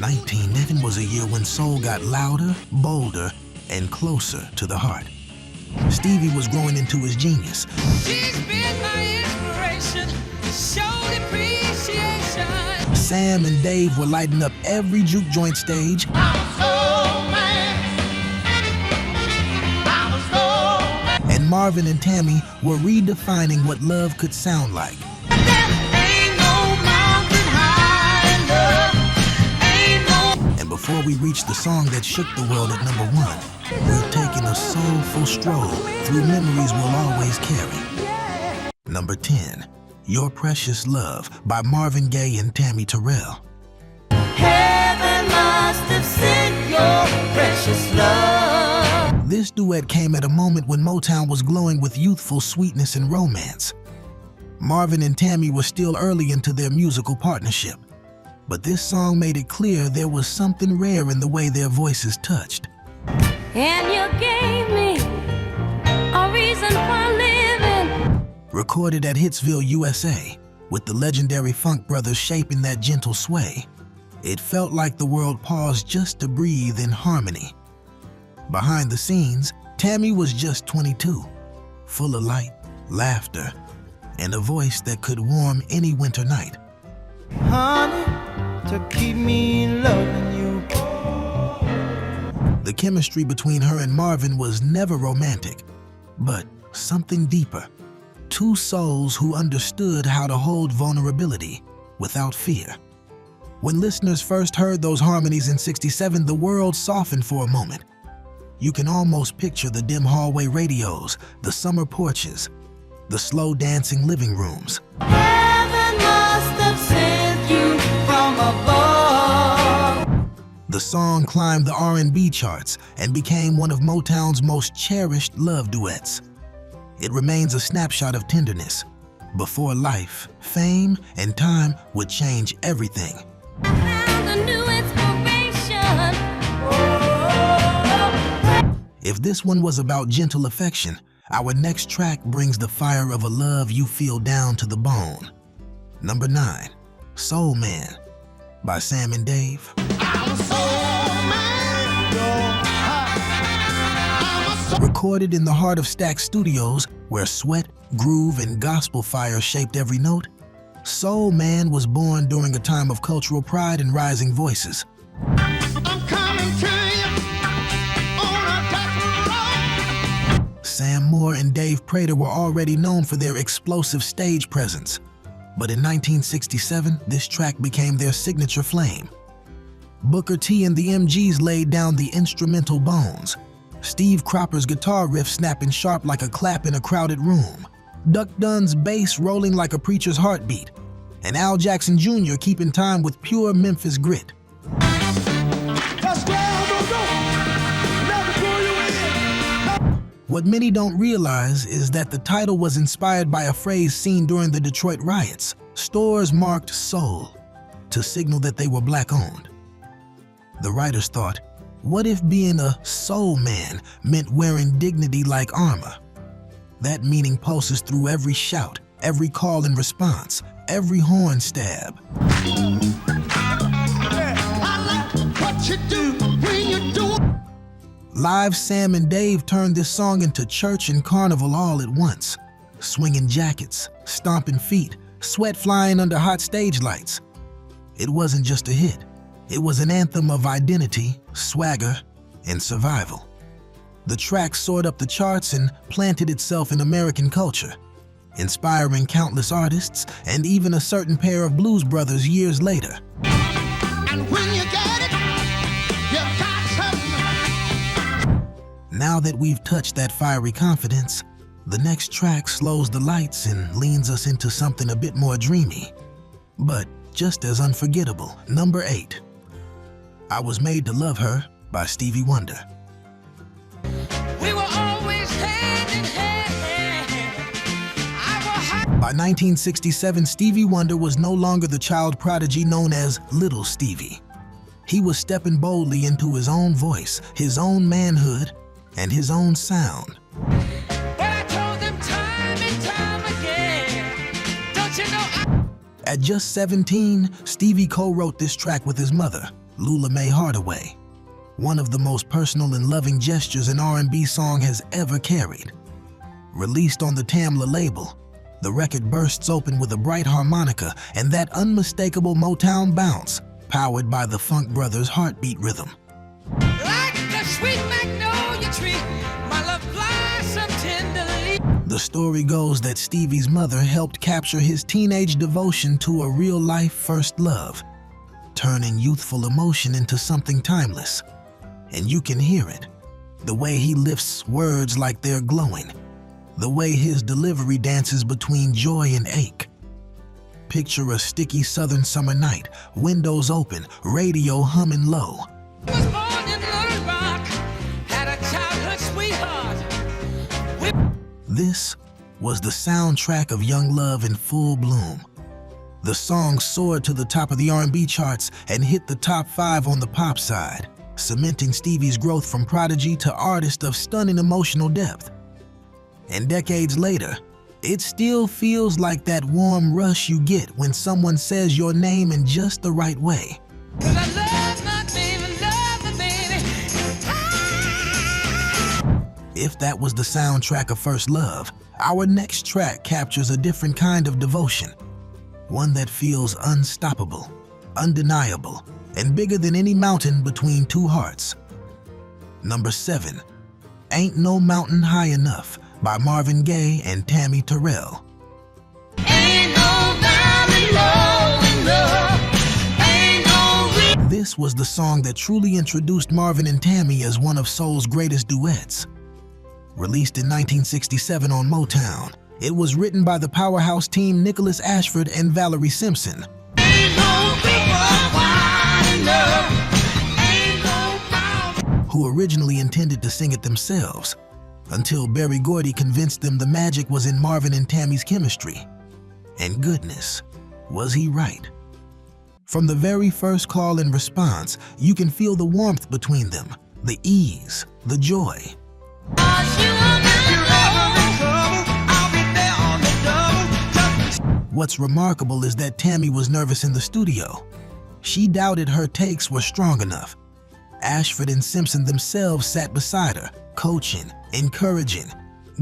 1990 was a year when soul got louder, bolder, and closer to the heart. Stevie was growing into his genius. She's been my inspiration, showed appreciation. Sam and Dave were lighting up every juke joint stage. And Marvin and Tammy were redefining what love could sound like. And before we reached the song that shook the world at #1, we're taking a soulful stroll through memories we'll always carry. Number 10, Your Precious Love by Marvin Gaye and Tammy Terrell. Heaven must have sent your precious love. This duet came at a moment when Motown was glowing with youthful sweetness and romance. Marvin and Tammy were still early into their musical partnership, but this song made it clear there was something rare in the way their voices touched. And you gave me a reason for living. Recorded at Hitsville, USA, with the legendary Funk Brothers shaping that gentle sway, it felt like the world paused just to breathe in harmony. Behind the scenes, Tammy was just 22, full of light, laughter, and a voice that could warm any winter night. Honey, to keep me loving you. The chemistry between her and Marvin was never romantic, but something deeper. Two souls who understood how to hold vulnerability without fear. When listeners first heard those harmonies in '67, the world softened for a moment. You can almost picture the dim hallway radios, the summer porches, the slow dancing living rooms. Heaven must have sent you from above. The song climbed the R&B charts and became one of Motown's most cherished love duets. It remains a snapshot of tenderness before life, fame, and time would change everything. Found a new inspiration. If this one was about gentle affection, our next track brings the fire of a love you feel down to the bone. Number 9, Soul Man by Sam and Dave. Recorded in the heart of Stax Studios, where sweat, groove, and gospel fire shaped every note, Soul Man was born during a time of cultural pride and rising voices. Sam Moore and Dave Prater were already known for their explosive stage presence, but in 1967, this track became their signature flame. Booker T and the MGs laid down the instrumental bones, Steve Cropper's guitar riff snapping sharp like a clap in a crowded room, Duck Dunn's bass rolling like a preacher's heartbeat, and Al Jackson Jr. keeping time with pure Memphis grit. What many don't realize is that the title was inspired by a phrase seen during the Detroit riots. Stores marked soul to signal that they were black-owned. The writers thought, what if being a soul man meant wearing dignity like armor? That meaning pulses through every shout, every call and response, every horn stab. Live Sam and Dave turned this song into church and carnival all at once. Swinging jackets, stomping feet, sweat flying under hot stage lights. It wasn't just a hit. It was an anthem of identity, swagger, and survival. The track soared up the charts and planted itself in American culture, inspiring countless artists and even a certain pair of blues brothers years later. And when you get it, you got something. Now that we've touched that fiery confidence, the next track slows the lights and leans us into something a bit more dreamy, but just as unforgettable. Number 8, I Was Made to Love Her by Stevie Wonder. We were always hand in hand. By 1967, Stevie Wonder was no longer the child prodigy known as Little Stevie. He was stepping boldly into his own voice, his own manhood, and his own sound. But I told them time and time again, don't you know At just 17, Stevie co-wrote this track with his mother, Lula Mae Hardaway, one of the most personal and loving gestures an R&B song has ever carried. Released on the Tamla label, the record bursts open with a bright harmonica and that unmistakable Motown bounce, powered by the Funk Brothers' heartbeat rhythm. Like a sweet magnolia tree, my love blossom tenderly. The story goes that Stevie's mother helped capture his teenage devotion to a real-life first love, turning youthful emotion into something timeless. And you can hear it, the way he lifts words like they're glowing, the way his delivery dances between joy and ache. Picture a sticky southern summer night, windows open, radio humming low. I was born in Little Rock, had a childhood sweetheart. This was the soundtrack of young love in full bloom. The song soared to the top of the R&B charts and hit the top 5 on the pop side, cementing Stevie's growth from prodigy to artist of stunning emotional depth. And decades later, it still feels like that warm rush you get when someone says your name in just the right way. 'Cause I love my baby, love my baby. If that was the soundtrack of First Love, our next track captures a different kind of devotion, one that feels unstoppable, undeniable, and bigger than any mountain between two hearts. Number 7, Ain't No Mountain High Enough by Marvin Gaye and Tammy Terrell. Ain't no mountain low enough. Ain't no This was the song that truly introduced Marvin and Tammy as one of soul's greatest duets. Released in 1967 on Motown, it was written by the powerhouse team Nicholas Ashford and Valerie Simpson, Ain't no river wide enough. Ain't no mountain. who originally intended to sing it themselves, until Berry Gordy convinced them the magic was in Marvin and Tammy's chemistry. And goodness, was he right? From the very first call and response, you can feel the warmth between them, the ease, the joy. What's remarkable is that Tammy was nervous in the studio. She doubted her takes were strong enough. Ashford and Simpson themselves sat beside her, coaching, encouraging,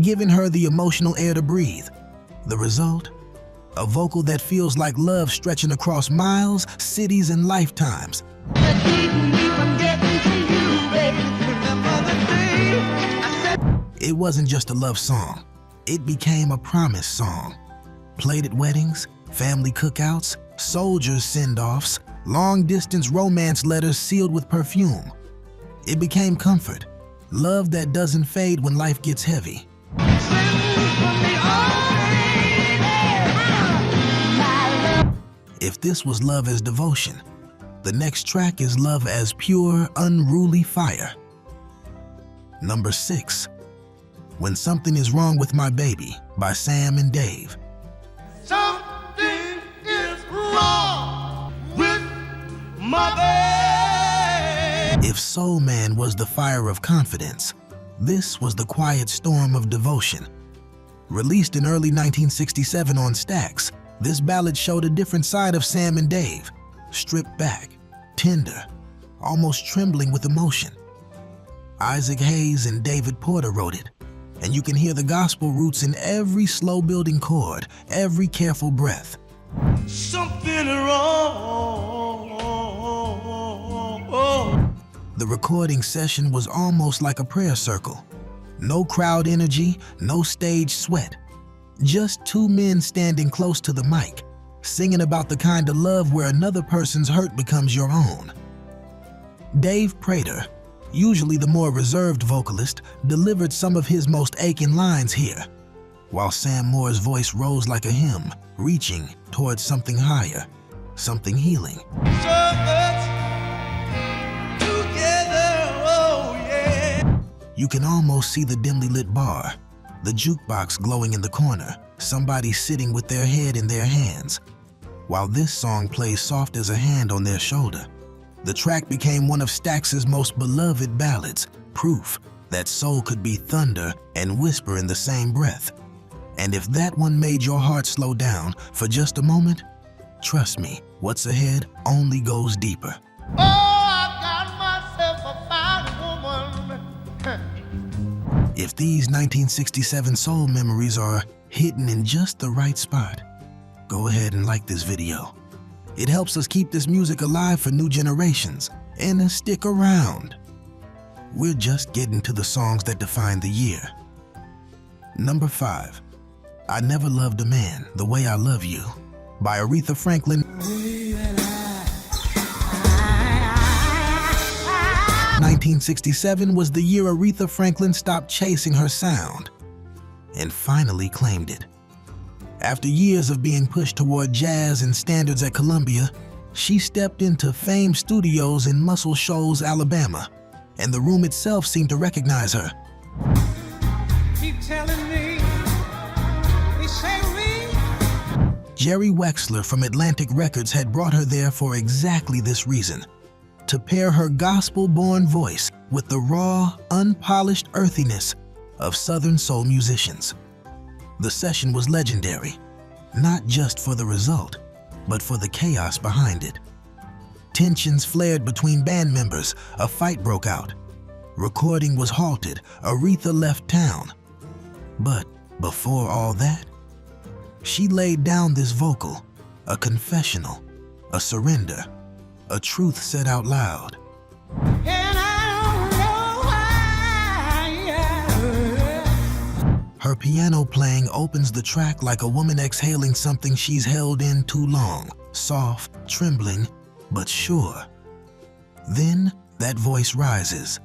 giving her the emotional air to breathe. The result? A vocal that feels like love stretching across miles, cities, and lifetimes. It wasn't just a love song. It became a promise song. Played at weddings, family cookouts, soldiers' send-offs, long-distance romance letters sealed with perfume. It became comfort, love that doesn't fade when life gets heavy. If this was love as devotion, the next track is love as pure, unruly fire. Number 6, When Something Is Wrong With My Baby by Sam and Dave. Something is wrong with my baby. If Soul Man was the fire of confidence, this was the quiet storm of devotion. Released in early 1967 on Stax, this ballad showed a different side of Sam and Dave, stripped back, tender, almost trembling with emotion. Isaac Hayes and David Porter wrote it, and you can hear the gospel roots in every slow-building chord, every careful breath. Something wrong. The recording session was almost like a prayer circle. No crowd energy, no stage sweat. Just two men standing close to the mic, singing about the kind of love where another person's hurt becomes your own. Dave Prater, usually the more reserved vocalist, delivered some of his most aching lines here, while Sam Moore's voice rose like a hymn, reaching towards something higher, something healing. So much together, oh yeah. You can almost see the dimly lit bar, the jukebox glowing in the corner, somebody sitting with their head in their hands, while this song plays soft as a hand on their shoulder. The track became one of Stax's most beloved ballads, proof that soul could be thunder and whisper in the same breath. And if that one made your heart slow down for just a moment, trust me, what's ahead only goes deeper. Oh, If these 1967 soul memories are hidden in just the right spot, go ahead and like this video. It helps us keep this music alive for new generations, and stick around. We're just getting to the songs that define the year. Number 5, I Never Loved a Man the Way I Love You by Aretha Franklin. 1967 was the year Aretha Franklin stopped chasing her sound and finally claimed it. After years of being pushed toward jazz and standards at Columbia, she stepped into Fame Studios in Muscle Shoals, Alabama, and the room itself seemed to recognize her. Keep telling me, they say we. Jerry Wexler from Atlantic Records had brought her there for exactly this reason, to pair her gospel-born voice with the raw, unpolished earthiness of Southern soul musicians. The session was legendary, not just for the result, but for the chaos behind it. Tensions flared between band members, a fight broke out. Recording was halted, Aretha left town. But before all that, she laid down this vocal, a confessional, a surrender, a truth said out loud. And I don't know why. Her piano playing opens the track like a woman exhaling something she's held in too long, soft, trembling, but sure. Then that voice rises.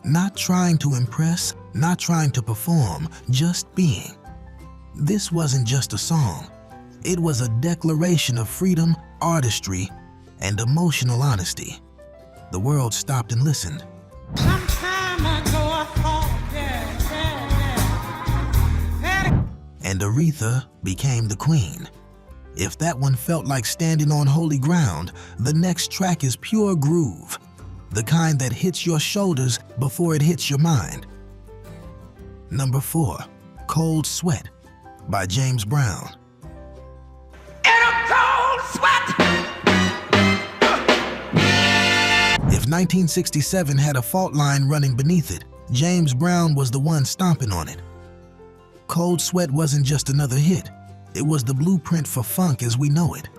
Not trying to impress, not trying to perform, just being. This wasn't just a song. It was a declaration of freedom, artistry, and emotional honesty. The world stopped and listened. Some time ago I thought, And Aretha became the queen. If that one felt like standing on holy ground, the next track is pure groove, the kind that hits your shoulders before it hits your mind. Number 4, Cold Sweat by James Brown. in a cold sweat. If 1967 had a fault line running beneath it, James Brown was the one stomping on it. Cold Sweat wasn't just another hit. It was the blueprint for funk as we know it.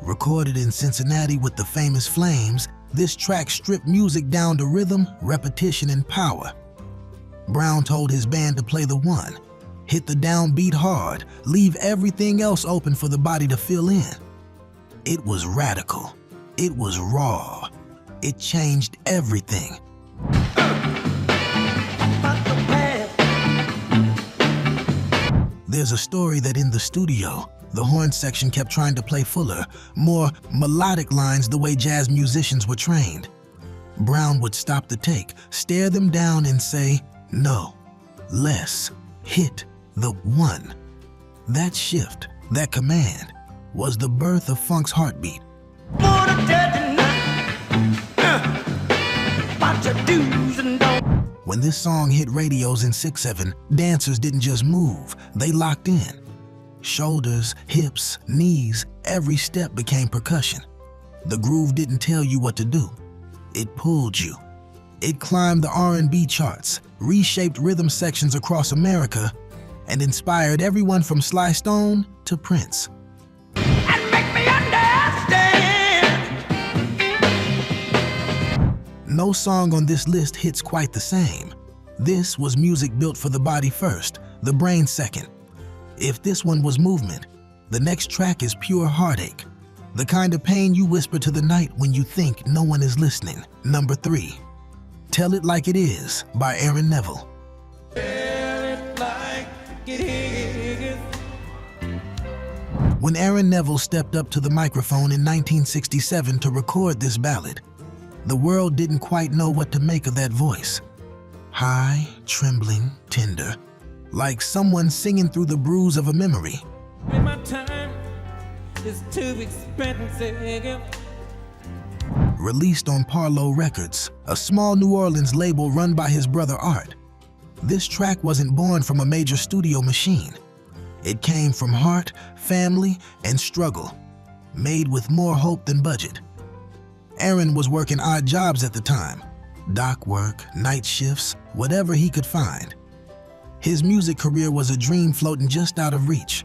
Recorded in Cincinnati with the famous Flames, this track stripped music down to rhythm, repetition, and power. Brown told his band to play the one, hit the downbeat hard, leave everything else open for the body to fill in. It was radical. It was raw. It changed everything. There's a story that in the studio, the horn section kept trying to play fuller, more melodic lines the way jazz musicians were trained. Brown would stop the take, stare them down and say, "No, less, hit the one." That shift, that command, was the birth of funk's heartbeat. When this song hit radios in 6/7, dancers didn't just move, they locked in. Shoulders, hips, knees, every step became percussion. The groove didn't tell you what to do. It pulled you. It climbed the R&B charts, reshaped rhythm sections across America, and inspired everyone from Sly Stone to Prince. And make me understand. No song on this list hits quite the same. This was music built for the body first, the brain second. If this one was movement, the next track is pure heartache, the kind of pain you whisper to the night when you think no one is listening. Number 3, Tell It Like It Is by Aaron Neville. When Aaron Neville stepped up to the microphone in 1967 to record this ballad, the world didn't quite know what to make of that voice. High, trembling, tender, like someone singing through the bruise of a memory. My time is too expensive. Released on Parlo Records, a small New Orleans label run by his brother Art, this track wasn't born from a major studio machine. It came from heart, family, and struggle, made with more hope than budget. Aaron was working odd jobs at the time. Dock work, night shifts, whatever he could find. His music career was a dream floating just out of reach.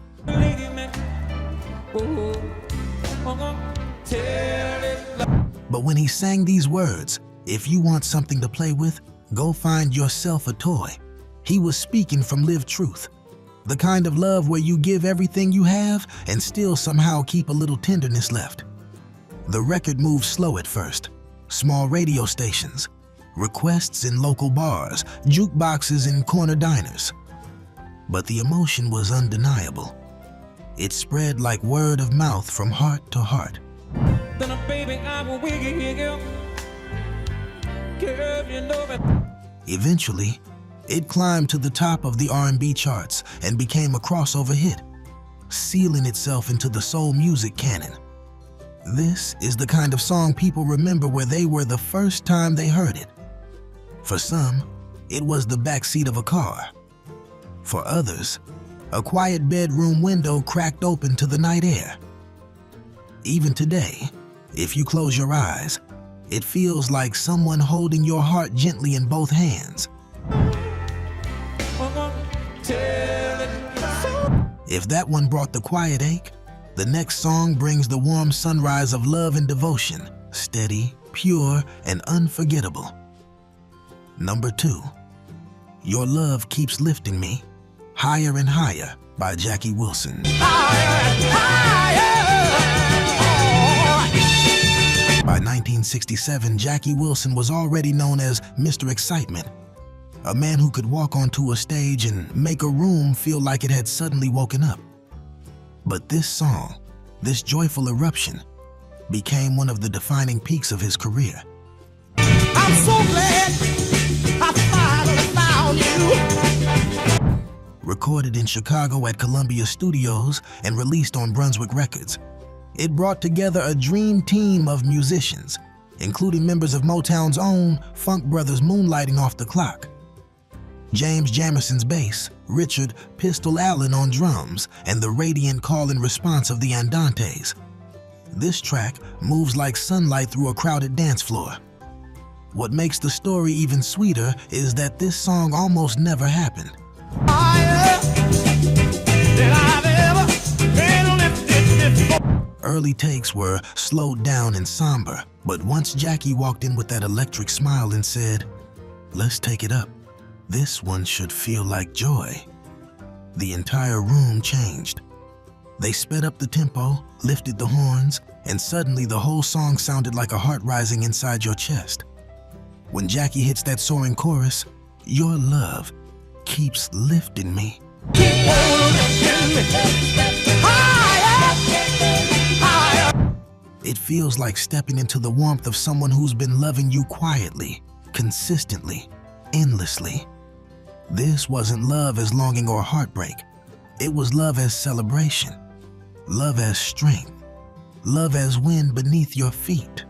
But when he sang these words, "If you want something to play with, go find yourself a toy," he was speaking from lived truth. The kind of love where you give everything you have and still somehow keep a little tenderness left. The record moved slow at first. Small radio stations, requests in local bars, jukeboxes in corner diners. But the emotion was undeniable. It spread like word of mouth from heart to heart. Eventually, it climbed to the top of the R&B charts and became a crossover hit, sealing itself into the soul music canon. This is the kind of song people remember where they were the first time they heard it. For some, it was the backseat of a car. For others, a quiet bedroom window cracked open to the night air. Even today, if you close your eyes, it feels like someone holding your heart gently in both hands. If that one brought the quiet ache, the next song brings the warm sunrise of love and devotion, steady, pure, and unforgettable. Number 2, Your Love Keeps Lifting Me, Higher and Higher by Jackie Wilson. By 1967, Jackie Wilson was already known as Mr. Excitement, a man who could walk onto a stage and make a room feel like it had suddenly woken up. But this song, this joyful eruption, became one of the defining peaks of his career. I'm so glad I finally found you. Recorded in Chicago at Columbia Studios and released on Brunswick Records, it brought together a dream team of musicians, including members of Motown's own Funk Brothers moonlighting off the clock. James Jamison's bass, Richard "Pistol" Allen on drums, and the radiant call and response of the Andantes. This track moves like sunlight through a crowded dance floor. What makes the story even sweeter is that this song almost never happened. Higher than I've ever been lifted before. Early takes were slowed down and somber, but once Jackie walked in with that electric smile and said, "Let's take it up. This one should feel like joy," the entire room changed. They sped up the tempo, lifted the horns, and suddenly the whole song sounded like a heart rising inside your chest. When Jackie hits that soaring chorus, "Your love keeps lifting me," Keep on lifting me. Higher, higher. it feels like stepping into the warmth of someone who's been loving you quietly, consistently, endlessly. This wasn't love as longing or heartbreak. It was love as celebration, love as strength, love as wind beneath your feet.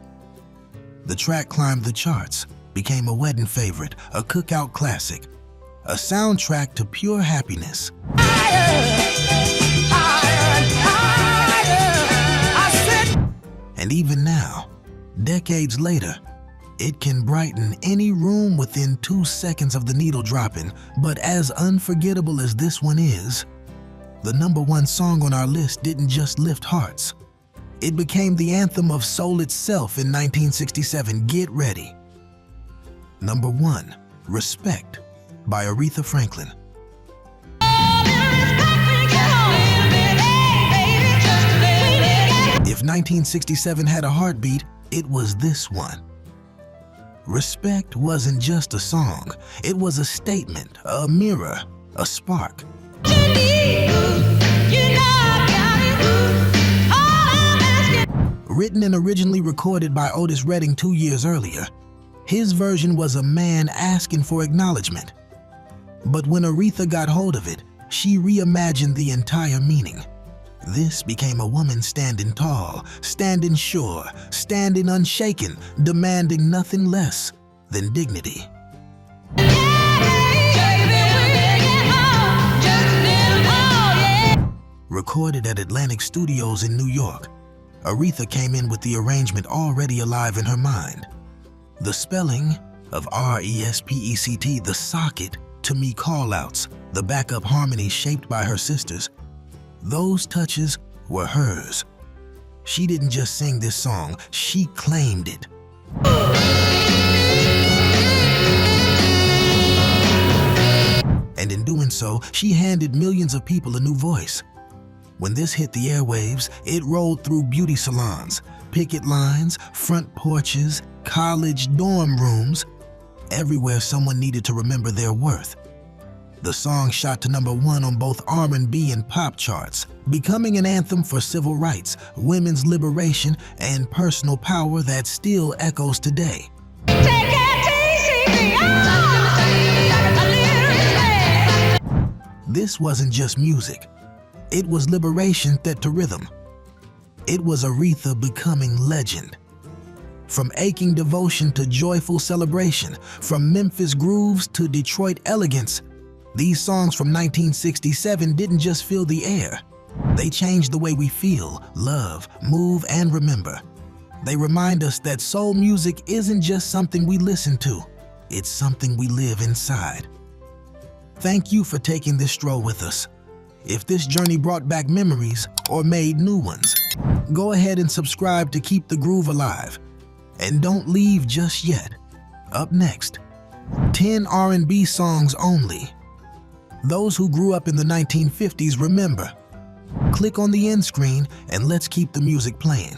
The track climbed the charts, became a wedding favorite, a cookout classic, a soundtrack to pure happiness. And even now, decades later, it can brighten any room within 2 seconds of the needle dropping. But as unforgettable as this one is, the number 1 song on our list didn't just lift hearts. It became the anthem of soul itself in 1967. Get ready. Number 1, Respect by Aretha Franklin. If 1967 had a heartbeat, it was this one. Respect wasn't just a song, it was a statement, a mirror, a spark. Written and originally recorded by Otis Redding 2 years earlier, his version was a man asking for acknowledgement. But when Aretha got hold of it, she reimagined the entire meaning. This became a woman standing tall, standing sure, standing unshaken, demanding nothing less than dignity. Recorded at Atlantic Studios in New York, Aretha came in with the arrangement already alive in her mind. The spelling of R-E-S-P-E-C-T, the socket, to me callouts, the backup harmonies shaped by her sisters, those touches were hers. She didn't just sing this song, she claimed it. And in doing so, she handed millions of people a new voice. When this hit the airwaves, it rolled through beauty salons, picket lines, front porches, college dorm rooms. Everywhere someone needed to remember their worth. The song shot to #1 on both R&B and pop charts, becoming an anthem for civil rights, women's liberation, and personal power that still echoes today. This wasn't just music. It was liberation set to rhythm. It was Aretha becoming legend. From aching devotion to joyful celebration, from Memphis grooves to Detroit elegance, these songs from 1967 didn't just fill the air. They changed the way we feel, love, move, and remember. They remind us that soul music isn't just something we listen to, it's something we live inside. Thank you for taking this stroll with us. If this journey brought back memories or made new ones, go ahead and subscribe to keep the groove alive. And don't leave just yet. Up next, 10 R&B songs only. Those who grew up in the 1950s remember. Click on the end screen and let's keep the music playing.